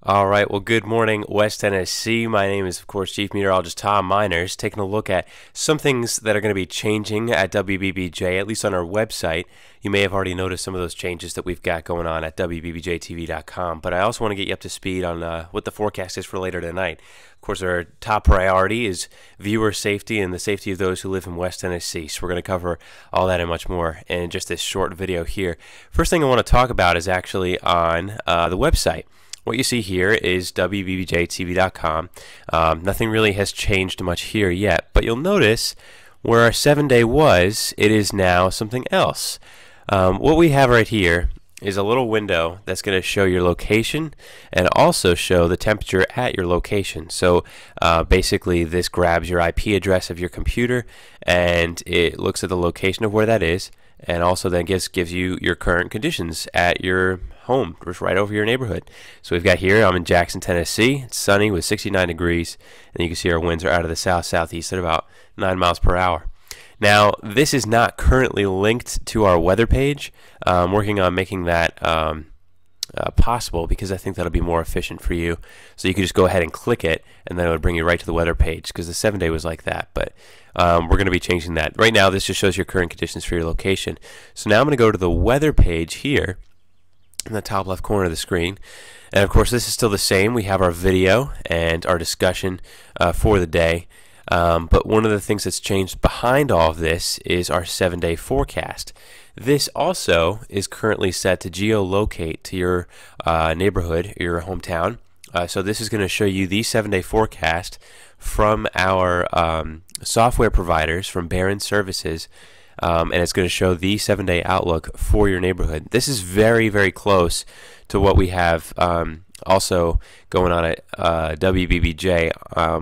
All right, well, good morning, West Tennessee. My name is, of course, Chief Meteorologist Tom Miners, taking a look at some things that are going to be changing at WBBJ, at least on our website. You may have already noticed some of those changes that we've got going on at WBBJTV.com, but I also want to get you up to speed on what the forecast is for later tonight. Of course, our top priority is viewer safety and the safety of those who live in West Tennessee, so we're going to cover all that and much more in just this short video here. First thing I want to talk about is actually on the website. What you see here is WBBJTV.com. Nothing really has changed much here yet, but you'll notice where our 7-day was, it is now something else. What we have right here is a little window that's going to show your location and also show the temperature at your location. So basically this grabs your IP address of your computer and it looks at the location of where that is, and also then gives you your current conditions at your home, just right over your neighborhood. So we've got here, I'm in Jackson, Tennessee. It's sunny with 69 degrees, and you can see our winds are out of the south-southeast at about 9 miles per hour. Now, this is not currently linked to our weather page. I'm working on making that possible because I think that'll be more efficient for you. So you can just go ahead and click it, and then it would bring you right to the weather page because the 7-day was like that. But we're going to be changing that. Right now, this just shows your current conditions for your location. So now I'm going to go to the weather page here in the top left corner of the screen. And of course, this is still the same. We have our video and our discussion for the day. But one of the things that's changed behind all of this is our 7-day forecast. This also is currently set to geolocate to your neighborhood, your hometown. So this is going to show you the 7-day forecast from our software providers, from Barron Services, and it's going to show the 7-day outlook for your neighborhood. This is very, very close to what we have also going on at WBBJ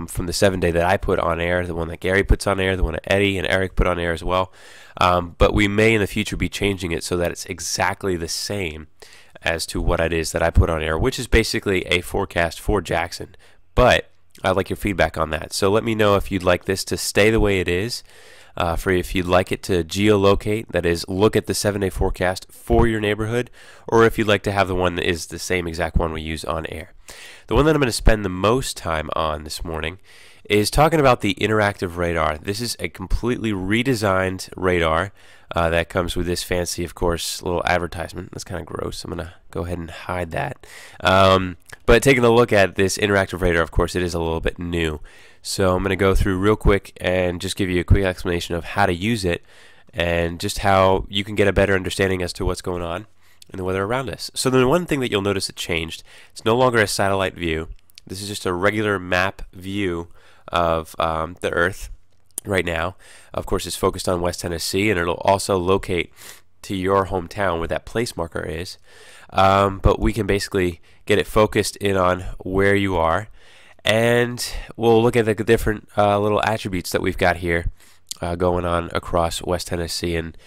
from the 7-day that I put on air, the one that Gary puts on air, the one that Eddie and Eric put on air as well. But we may in the future be changing it so that it's exactly the same as to what it is that I put on air, which is basically a forecast for Jackson. But I'd like your feedback on that. So let me know if you'd like this to stay the way it is, for if you'd like it to geolocate, that is, look at the 7-day forecast for your neighborhood, or if you'd like to have the one that is the same exact one we use on air. The one that I'm going to spend the most time on this morning is talking about the interactive radar. This is a completely redesigned radar that comes with this fancy, of course, little advertisement. That's kind of gross. I'm going to go ahead and hide that. But taking a look at this interactive radar, of course, it is a little bit new. So I'm going to go through real quick and just give you a quick explanation of how to use it and just how you can get a better understanding as to what's going on in the weather around us. So the one thing that you'll notice that changed, it's no longer a satellite view. This is just a regular map view of the Earth right now. Of course, it's focused on West Tennessee, and it'll also locate to your hometown where that place marker is. But we can basically get it focused in on where you are, and we'll look at the different little attributes that we've got here going on across West Tennessee and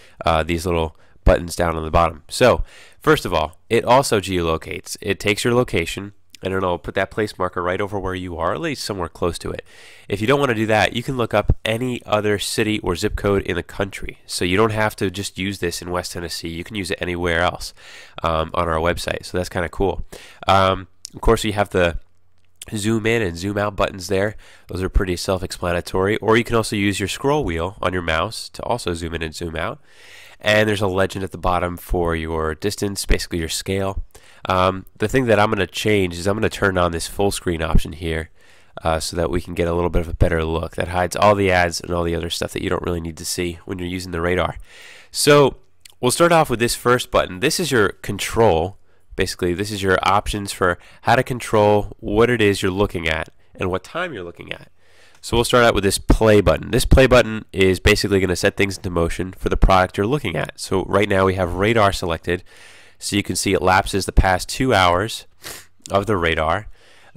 these little buttons down on the bottom. So first of all, it also geolocates. It takes your location and it'll put that place marker right over where you are, at least somewhere close to it. If you don't want to do that, you can look up any other city or zip code in the country. So you don't have to just use this in West Tennessee. You can use it anywhere else on our website. So that's kind of cool. Of course, you have the zoom in and zoom out buttons there. Those are pretty self-explanatory. Or you can also use your scroll wheel on your mouse to also zoom in and zoom out. And there's a legend at the bottom for your distance, basically your scale. The thing that I'm going to change is I'm going to turn on this full screen option here so that we can get a little bit of a better look. That hides all the ads and all the other stuff that you don't really need to see when you're using the radar. So we'll start off with this first button. This is your control. Basically, this is your options for how to control what it is you're looking at and what time you're looking at. So we'll start out with this play button. This play button is basically going to set things into motion for the product you're looking at. So right now we have radar selected. So you can see it lapses the past 2 hours of the radar.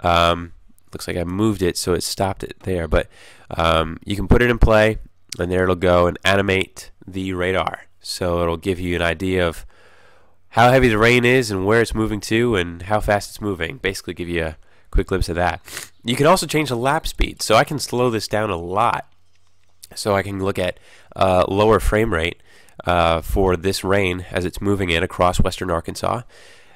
Looks like I moved it so it stopped it there. But you can put it in play and there it'll go and animate the radar. So it'll give you an idea of how heavy the rain is and where it's moving to and how fast it's moving. Basically give you a quick glimpse of that. You can also change the lap speed. So I can slow this down a lot. So I can look at lower frame rate for this rain as it's moving in across western Arkansas.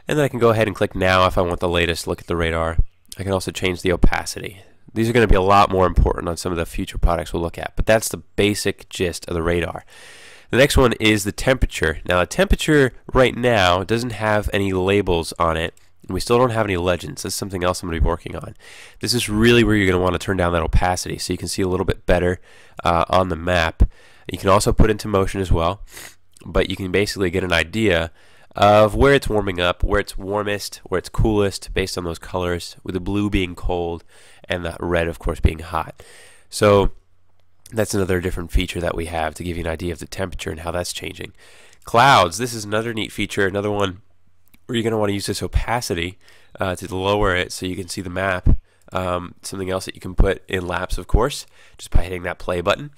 And then I can go ahead and click now if I want the latest look at the radar. I can also change the opacity. These are going to be a lot more important on some of the future products we'll look at, but that's the basic gist of the radar. The next one is the temperature. Now the temperature right now doesn't have any labels on it, and we still don't have any legends. That's something else I'm going to be working on. This is really where you're going to want to turn down that opacity so you can see a little bit better on the map. You can also put into motion as well, but you can basically get an idea of where it's warming up, where it's warmest, where it's coolest, based on those colors, with the blue being cold and the red, of course, being hot. So that's another different feature that we have to give you an idea of the temperature and how that's changing. Clouds, this is another neat feature, another one where you're going to want to use this opacity to lower it so you can see the map. Something else that you can put in laps, of course, just by hitting that play button.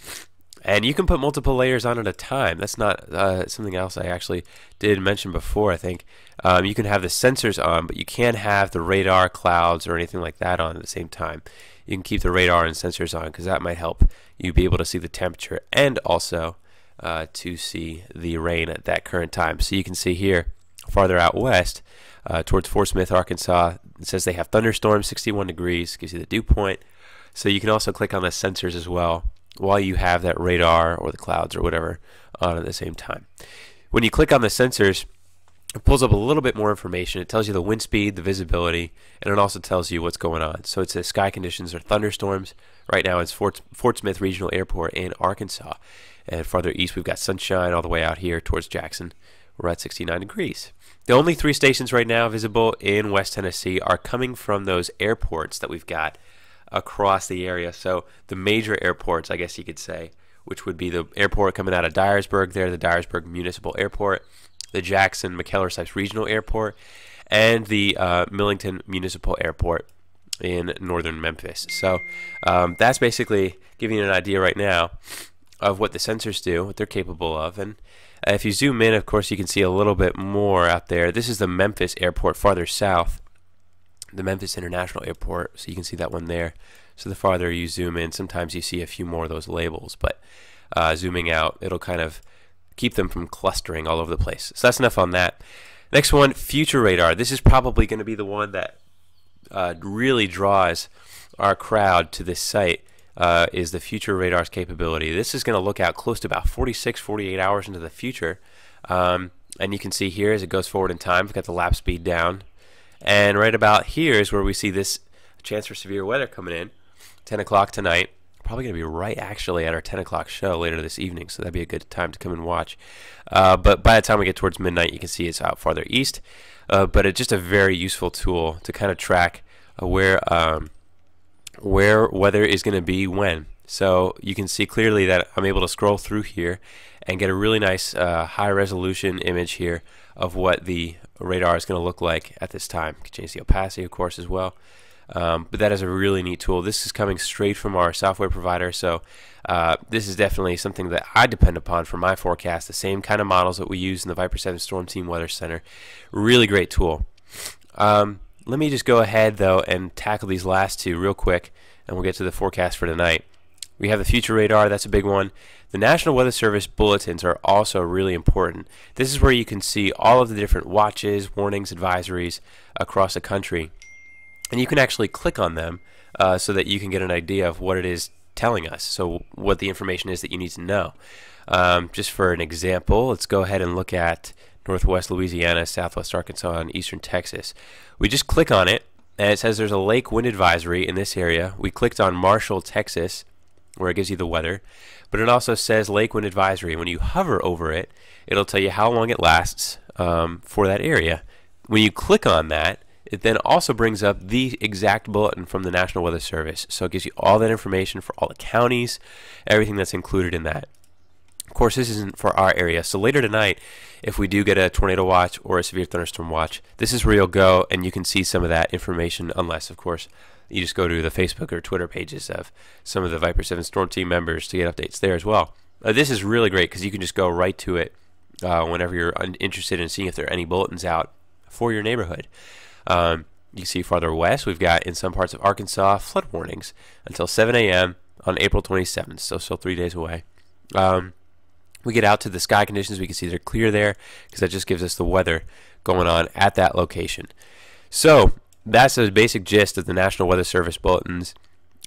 And you can put multiple layers on at a time. That's not something else I actually did mention before, I think. You can have the sensors on, but you can't have the radar, clouds, or anything like that on at the same time. You can keep the radar and sensors on because that might help you be able to see the temperature and also to see the rain at that current time. So you can see here, farther out west, towards Fort Smith, Arkansas, it says they have thunderstorms, 61 degrees, gives you the dew point. So you can also click on the sensors as well while you have that radar or the clouds or whatever on at the same time. When you click on the sensors, it pulls up a little bit more information. It tells you the wind speed, the visibility, and it also tells you what's going on. So it says sky conditions are thunderstorms. Right now it's Fort Smith Regional Airport in Arkansas. And farther east we've got sunshine all the way out here towards Jackson. We're at 69 degrees. The only 3 stations right now visible in West Tennessee are coming from those airports that we've got across the area. So the major airports, I guess you could say, which would be the airport coming out of Dyersburg there, the Dyersburg Municipal Airport, the Jackson McKellar-Sipes Regional Airport, and the Millington Municipal Airport in northern Memphis. So that's basically giving you an idea right now of what the sensors do, what they're capable of. And if you zoom in, of course, you can see a little bit more out there. This is the Memphis Airport farther south, the Memphis International Airport, so you can see that one there. So the farther you zoom in, sometimes you see a few more of those labels, but zooming out, it'll kind of keep them from clustering all over the place. So that's enough on that. Next one, future radar. This is probably going to be the one that really draws our crowd to this site, is the future radar's capability. This is going to look out close to about 46, 48 hours into the future. And you can see here as it goes forward in time, we've got the lap speed down. And right about here is where we see this chance for severe weather coming in, 10 o'clock tonight. Probably going to be right actually at our 10 o'clock show later this evening, so that'd be a good time to come and watch. But by the time we get towards midnight, you can see it's out farther east. But it's just a very useful tool to kind of track where weather is going to be when. So you can see clearly that I'm able to scroll through here and get a really nice high resolution image here of what the radar is going to look like at this time. You can change the opacity, of course, as well. But that is a really neat tool. This is coming straight from our software provider, so this is definitely something that I depend upon for my forecast. The same kind of models that we use in the Viper 7 Storm Team Weather Center. Really great tool. Let me just go ahead, though, and tackle these last two real quick, and we'll get to the forecast for tonight. We have the future radar. That's a big one. The National Weather Service bulletins are also really important. This is where you can see all of the different watches, warnings, advisories across the country. And you can actually click on them so that you can get an idea of what it is telling us, so what the information is that you need to know. Just for an example, let's go ahead and look at Northwest Louisiana, Southwest Arkansas, and Eastern Texas. We just click on it, and it says there's a lake wind advisory in this area. We clicked on Marshall, Texas, where it gives you the weather, but it also says lake wind advisory. When you hover over it, it'll tell you how long it lasts for that area. When you click on that, it then also brings up the exact bulletin from the National Weather Service. So it gives you all that information for all the counties, everything that's included in that. Of course, this isn't for our area. So later tonight, if we do get a tornado watch or a severe thunderstorm watch, this is where you'll go and you can see some of that information, unless, of course, you just go to the Facebook or Twitter pages of some of the Viper 7 Storm Team members to get updates there as well. This is really great because you can just go right to it whenever you're interested in seeing if there are any bulletins out for your neighborhood. You see farther west, we've got in some parts of Arkansas flood warnings until 7 a.m. on April 27th, so still 3 days away. We get out to the sky conditions. We can see they're clear there because that just gives us the weather going on at that location. So that's the basic gist of the National Weather Service bulletins.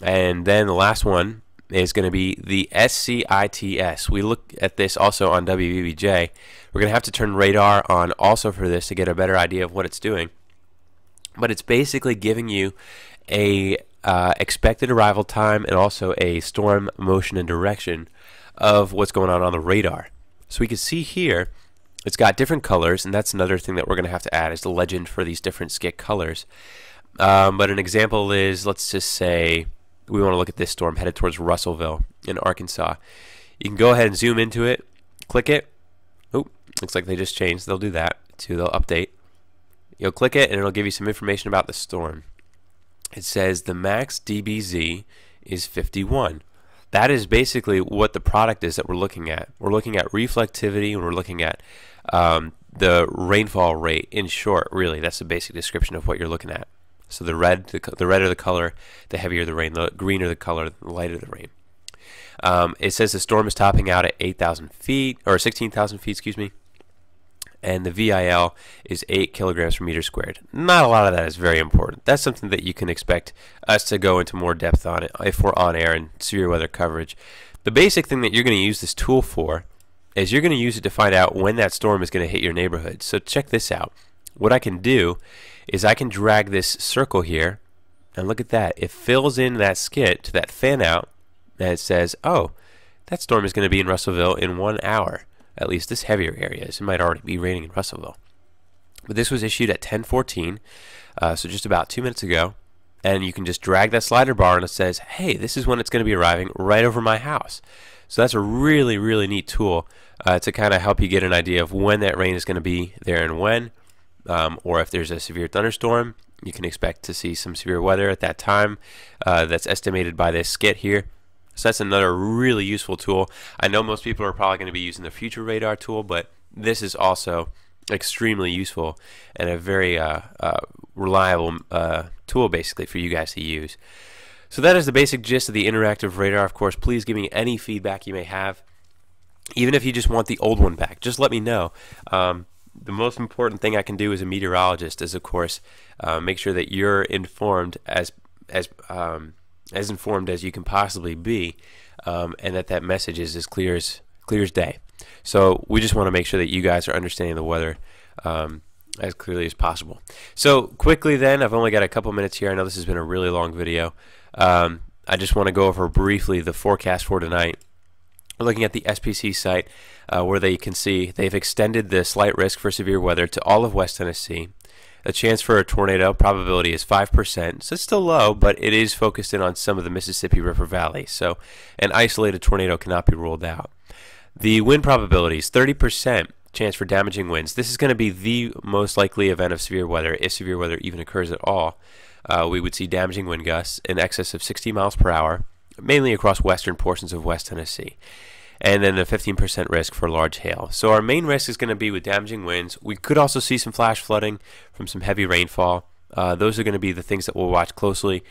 And then the last one is going to be the SCITS. We look at this also on WBBJ. We're going to have to turn radar on also for this to get a better idea of what it's doing. But it's basically giving you a expected arrival time and also a storm motion and direction of what's going on the radar. So we can see here it's got different colors, and that's another thing that we're going to have to add is the legend for these different SCIT colors. But an example is, let's just say we want to look at this storm headed towards Russellville in Arkansas. You can go ahead and zoom into it, click it. Oh, looks like they just changed. They'll do that too. They'll update. You'll click it and it'll give you some information about the storm. It says the max DBZ is 51. That is basically what the product is that we're looking at. We're looking at reflectivity, and we're looking at the rainfall rate. In short, really, that's the basic description of what you're looking at. So the redder the color, the heavier the rain. The greener the color, the lighter the rain. It says the storm is topping out at 8,000 feet, or 16,000 feet, excuse me. And the VIL is 8 kilograms per meter squared. Not a lot of that is very important. That's something that you can expect us to go into more depth on it if we're on air in severe weather coverage. The basic thing that you're going to use this tool for is you're going to use it to find out when that storm is going to hit your neighborhood. So check this out. What I can do is I can drag this circle here, and look at that. It fills in that skit to that fan out, and it says, oh, that storm is going to be in Russellville in 1 hour. At least this heavier areas. It might already be raining in Russellville. But this was issued at 10:14, so just about 2 minutes ago. And you can just drag that slider bar and it says, hey, this is when it's going to be arriving right over my house. So that's a really, really neat tool to kind of help you get an idea of when that rain is going to be there and when. Or if there's a severe thunderstorm, you can expect to see some severe weather at that time. That's estimated by this skit here. So that's another really useful tool. I know most people are probably going to be using the Future Radar tool, but this is also extremely useful and a very reliable tool basically for you guys to use. So that is the basic gist of the interactive radar. Of course, please give me any feedback you may have. Even if you just want the old one back, just let me know. The most important thing I can do as a meteorologist is, of course, make sure that you're informed as informed as you can possibly be, and that message is as clear as day. So we just want to make sure that you guys are understanding the weather as clearly as possible. So quickly then, I've only got a couple minutes here. I know this has been a really long video. I just want to go over briefly the forecast for tonight. We're looking at the SPC site where they can see they've extended the slight risk for severe weather to all of West Tennessee. The chance for a tornado probability is 5%, so it's still low, but it is focused in on some of the Mississippi River Valley, so an isolated tornado cannot be ruled out. The wind probability is 30% chance for damaging winds. This is going to be the most likely event of severe weather, if severe weather even occurs at all. We would see damaging wind gusts in excess of 60 miles per hour, mainly across western portions of West Tennessee. And then a 15% risk for large hail. So our main risk is going to be with damaging winds. We could also see some flash flooding from some heavy rainfall. Those are going to be the things that we'll watch closely.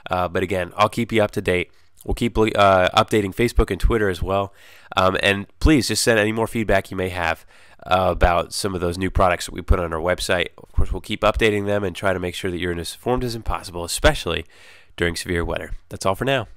But again, I'll keep you up to date. We'll keep updating Facebook and Twitter as well. And please just send any more feedback you may have about some of those new products that we put on our website. Of course, we'll keep updating them and try to make sure that you're as informed as possible, especially during severe weather. That's all for now.